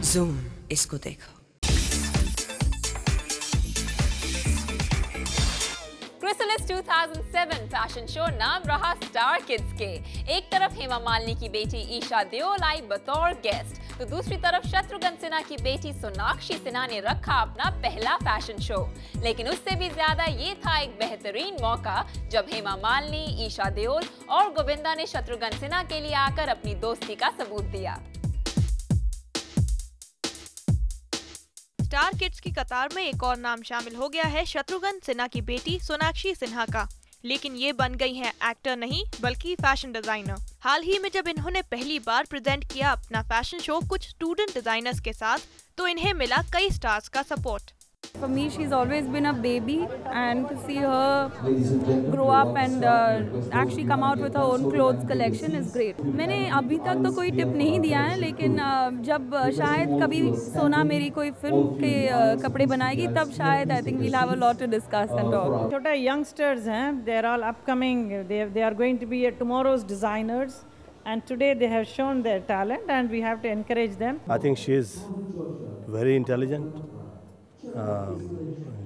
Zoom, इसको देखो। Chrysalis 2007 fashion show नाम रहा स्टार किड्स के। एक तरफ हेमा मालिनी की बेटी ईशा देओल आई बतौर गेस्ट, तो दूसरी तरफ शत्रुघ्न सिन्हा की बेटी सोनाक्षी सिन्हा ने रखा अपना पहला फैशन शो। लेकिन उससे भी ज्यादा ये था एक बेहतरीन मौका जब हेमा मालिनी, ईशा देओल और गोविंदा ने शत्रुघ्न सिन्हा के लिए आकर अपनी दोस्ती का सबूत दिया। स्टार किड्स की कतार में एक और नाम शामिल हो गया है शत्रुघ्न सिन्हा की बेटी सोनाक्षी सिन्हा का। लेकिन ये बन गई है एक्टर नहीं बल्कि फैशन डिजाइनर। हाल ही में जब इन्होंने पहली बार प्रेजेंट किया अपना फैशन शो कुछ स्टूडेंट डिजाइनर्स के साथ, तो इन्हें मिला कई स्टार्स का support. For me, she's always been a baby, and to see her grow up and actually come out with her own clothes collection is great. मैंने अभी तक तो कोई टिप नहीं दिया है, लेकिन जब शायद कभी सोना मेरी कोई फिल्म के कपड़े बनाएगी तब शायद I think we'll have a lot to discuss and talk. छोटे youngsters हैं, they are all upcoming, they are going to be tomorrow's designers, and today they have shown their talent and we have to encourage them. I think she is very intelligent.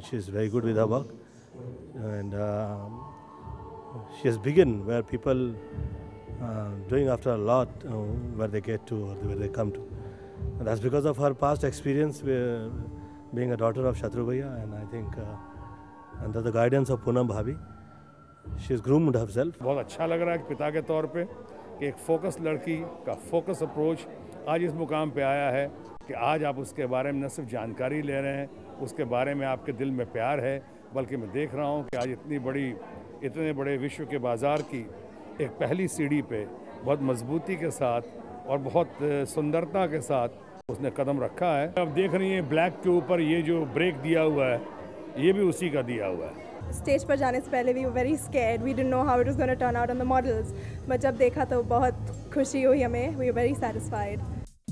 She is very good with her work, and she has begun where people doing after a lot where they get to or where they come to. And that's because of her past experience being a daughter of Shatru Bhaiya, and I think under the guidance of Poonam Bhabi, she has groomed herself. बहुत अच्छा लग रहा है पिता के तौर पे कि एक फोकस लड़की का फोकस अप्रोच आज इस मुकाम पे आया है कि आज आप उसके बारे में न सिर्फ जानकारी ले रहे हैं, उसके बारे में आपके दिल में प्यार है, बल्कि मैं देख रहा हूँ कि आज इतने बड़े विश्व के बाज़ार की एक पहली सीढ़ी पे बहुत मजबूती के साथ और बहुत सुंदरता के साथ उसने कदम रखा है। अब देख रही हैं ब्लैक के ऊपर ये जो ब्रेक दिया हुआ है, ये भी उसी का दिया हुआ है। स्टेज पर जाने से पहले we were very scared, we didn't know how it was going to turn out on the models, but जब देखा तो बहुत खुशी हुई हमें, we were very satisfied.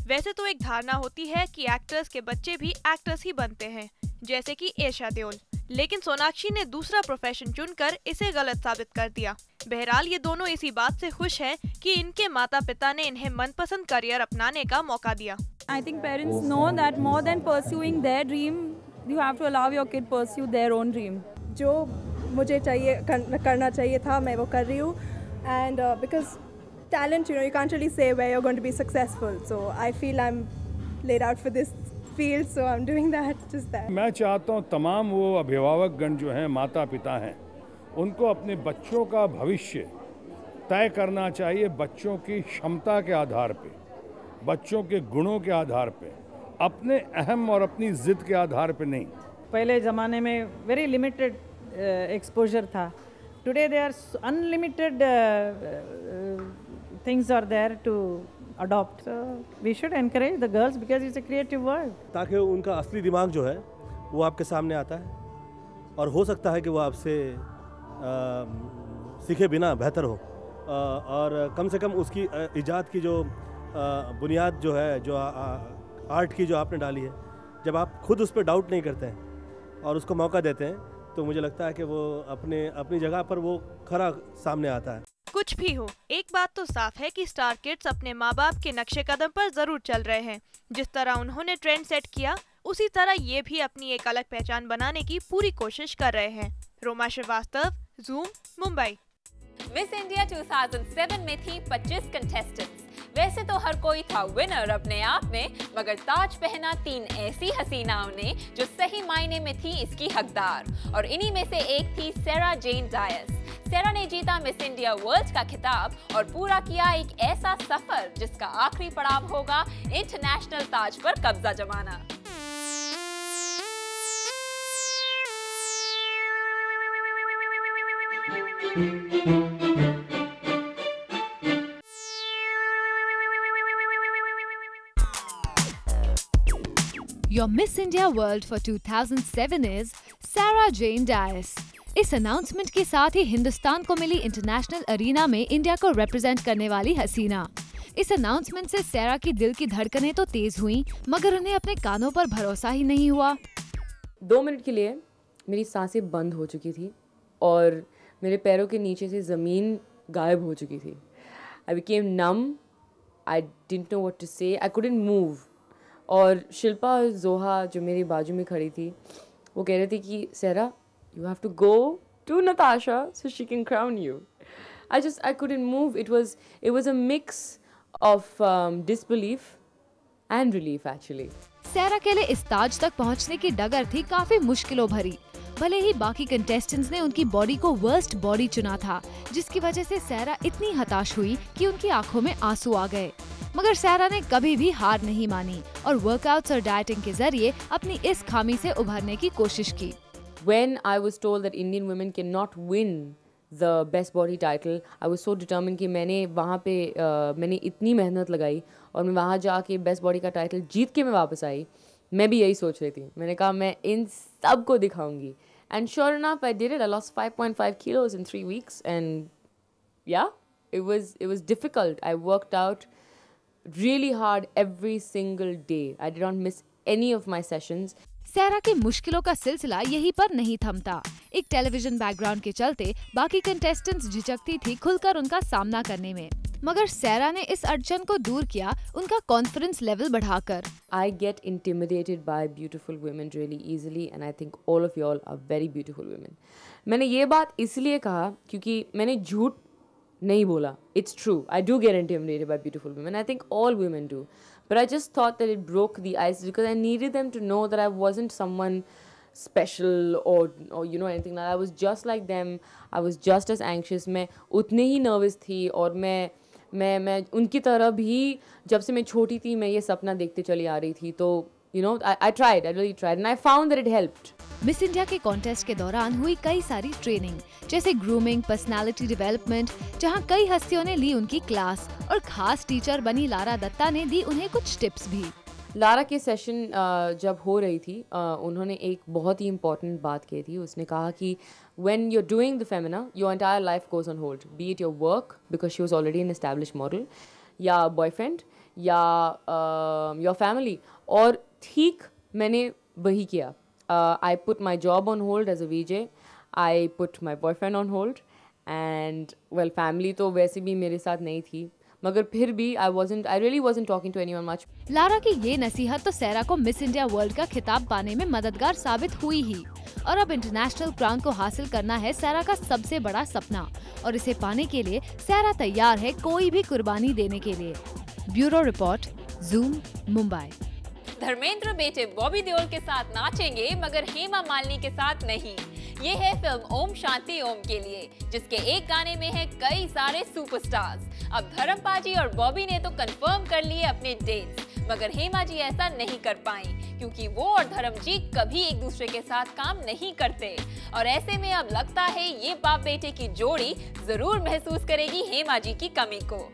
वैसे तो एक धारणा होती है कि एक्टर्स के बच्चे भी एक्टर्स ही बनते हैं, जैसे कि ईशा देओल, लेकिन सोनाक्षी ने दूसरा प्रोफेशन चुनकर इसे गलत साबित कर दिया। बहरहाल ये दोनों इसी बात से खुश हैं कि इनके माता पिता ने इन्हें मनपसंद करियर अपनाने का मौका दिया। I think parents know that more than pursuing their dream, you have to allow your kid pursue their own dream. जो मुझे करना चाहिए था मैं वो कर रही हूँ, and because talent, you know, you can't really say where you're going to be successful. So I feel I'm laid out for this field, so I'm doing that, just that. मैं चाहता हूँ तमाम वो अभिभावकगण जो हैं, माता पिता हैं, उनको अपने बच्चों का भविष्य तय करना चाहिए बच्चों की क्षमता के आधार पे, बच्चों के गुणों के आधार पे, अपने अहम और अपनी जिद के आधार पे नहीं। पहले ज़माने में very limited exposure था. Today there are unlimited things are there to adopt. So we should encourage the girls because it's a creative world. ताकि उनका असली दिमाग जो है वो आपके सामने आता है और हो सकता है कि वो आपसे सीखे बिना बेहतर हो, और कम से कम उसकी इजाद की जो बुनियाद जो है, जो आर्ट की जो आपने डाली है, जब आप खुद उस पर डाउट नहीं करते हैं और उसको मौका देते हैं, तो मुझे लगता है कि वो अपनी जगह पर वो खरा सामने आता है। कुछ भी हो, एक बात तो साफ है कि स्टार किड्स अपने माँ बाप के नक्शे कदम पर जरूर चल रहे हैं। जिस तरह उन्होंने ट्रेंड सेट किया, उसी तरह ये भी अपनी एक अलग पहचान बनाने की पूरी कोशिश कर रहे हैं। Roma Srivastava, Zoom, Mumbai. Miss India 2007 में थी 25 कंटेस्टेंट्स। वैसे तो हर कोई था विनर अपने आप में, मगर ताज पहना 3 ऐसी हसीनाओं ने जो सही मायने में थी इसकी हकदार, और इन्हीं में से एक थी सारा जेन डायस। सारा ने जीता मिस इंडिया वर्ल्ड का खिताब और पूरा किया एक ऐसा सफर जिसका आखिरी पड़ाव होगा इंटरनेशनल ताज पर कब्जा जमाना। Your Miss India World for 2007 is Sarah Jane Dias. इस अनाउंसमेंट के साथ ही हिंदुस्तान को मिली इंटरनेशनल अरीना में इंडिया को रिप्रेजेंट करने वाली हसीना। इस अनाउंसमेंट से सारा की दिल की धड़कनें तो तेज हुईं, मगर उन्हें अपने कानों पर भरोसा ही नहीं हुआ। 2 मिनट के लिए मेरी सांसें बंद हो चुकी थी और मेरे पैरों के नीचे से ज़मीन गायब हो चुकी थी। I became numb. I didn't know what to say. I couldn't move. और शिल्पा और जोहा जो मेरी बाजू में खड़ी थी वो कह रही थी कि सारा you have to go to Natasha so she can crown you. I couldn't move. It was a mix of disbelief and relief actually. सारा के लिए इस ताज तक पहुंचने की डगर थी काफी मुश्किलों भरी। भले ही बाकी कंटेस्टेंट्स ने उनकी बॉडी को वर्स्ट बॉडी चुना था, जिसकी वजह से सारा इतनी हताश हुई कि उनकी आंखों में आंसू आ गए। मगर सारा ने कभी भी हार नहीं मानी और वर्कआउट्स और डाइटिंग के जरिए अपनी इस खामी से उभरने की कोशिश की। When I was told that Indian women cannot win the best body title, I was so determined कि मैंने वहाँ पे मैंने इतनी मेहनत लगाई और मैं वहाँ जाके बेस्ट बॉडी का टाइटल जीत के मैं वापस आई। मैं भी यही सोच रही थी, मैंने कहा मैं इन सब को दिखाऊंगी। And sure enough, I did it. I lost 5.5 kilos in 3 weeks, and yeah, it was difficult. I worked out really hard every single day. I did not miss any of my sessions. सारा की मुश्किलों का सिलसिला यहीं पर नहीं थमता। एक television background के चलते बाकी कंटेस्टेंट्स झिझकती थी खुलकर उनका सामना करने में, मगर सारा ने इस अड़चन को दूर किया उनका कॉन्फिडेंस लेवल बढ़ाकर। I get intimidated by beautiful women really easily, and I think all of y'all are very beautiful women. मैंने ये बात इसलिए कहा क्योंकि मैंने झूठ नहीं बोला. It's true. I do get intimidated by beautiful women. I think all women do. But I just thought that it broke the ice because I needed them to know that I wasn't someone special or you know anything like that. I was just like them. I was just as anxious. मैं उतने ही nervous थी और मैं उनकी तरह भी जब से मैं छोटी थी मैं ये सपना देखते चली आ रही थी. तो you know I tried. I really tried and I found that it helped. Miss India के कॉन्टेस्ट के दौरान हुई कई सारी ट्रेनिंग जैसे ग्रूमिंग, पर्सनालिटी डेवलपमेंट, जहां कई हस्तियों ने ली उनकी क्लास और खास टीचर बनी लारा दत्ता ने दी उन्हें कुछ टिप्स भी। लारा के सेशन जब हो रही थी उन्होंने एक बहुत ही इम्पॉर्टेंट बात कही थी. उसने कहा कि when you're doing the femina, your entire life goes on hold, be it your work because she was already an established model, या बॉयफ्रेंड या your family. और ठीक मैंने वही किया. I put my job on hold as a VJ. I put my boyfriend on hold. And well, family तो वैसे भी मेरे साथ नहीं थी. मगर फिर भी I really wasn't talking to anyone much. Lara की ये नसीहत तो सारा को मिस इंडिया वर्ल्ड का खिताब पाने में मददगार साबित हुई ही. और अब इंटरनेशनल क्राउन को हासिल करना है सारा का सबसे बड़ा सपना और इसे पाने के लिए सारा तैयार है कोई भी कुर्बानी देने के लिए. Bureau report, zoom, Mumbai. Dharmendra बेटे बॉबी देओल के साथ नाचेंगे मगर हेमा मालिनी के साथ नहीं. ये है फिल्म ओम शांति ओम के लिए, जिसके एक गाने में है कई सारे सुपरस्टार्स. अब धर्मपाजी और बॉबी ने तो कंफर्म कर लिए अपने डेट्स, मगर हेमा जी ऐसा नहीं कर पाई क्योंकि वो और धर्म जी कभी एक दूसरे के साथ काम नहीं करते. और ऐसे में अब लगता है ये बाप बेटे की जोड़ी जरूर महसूस करेगी हेमा जी की कमी को.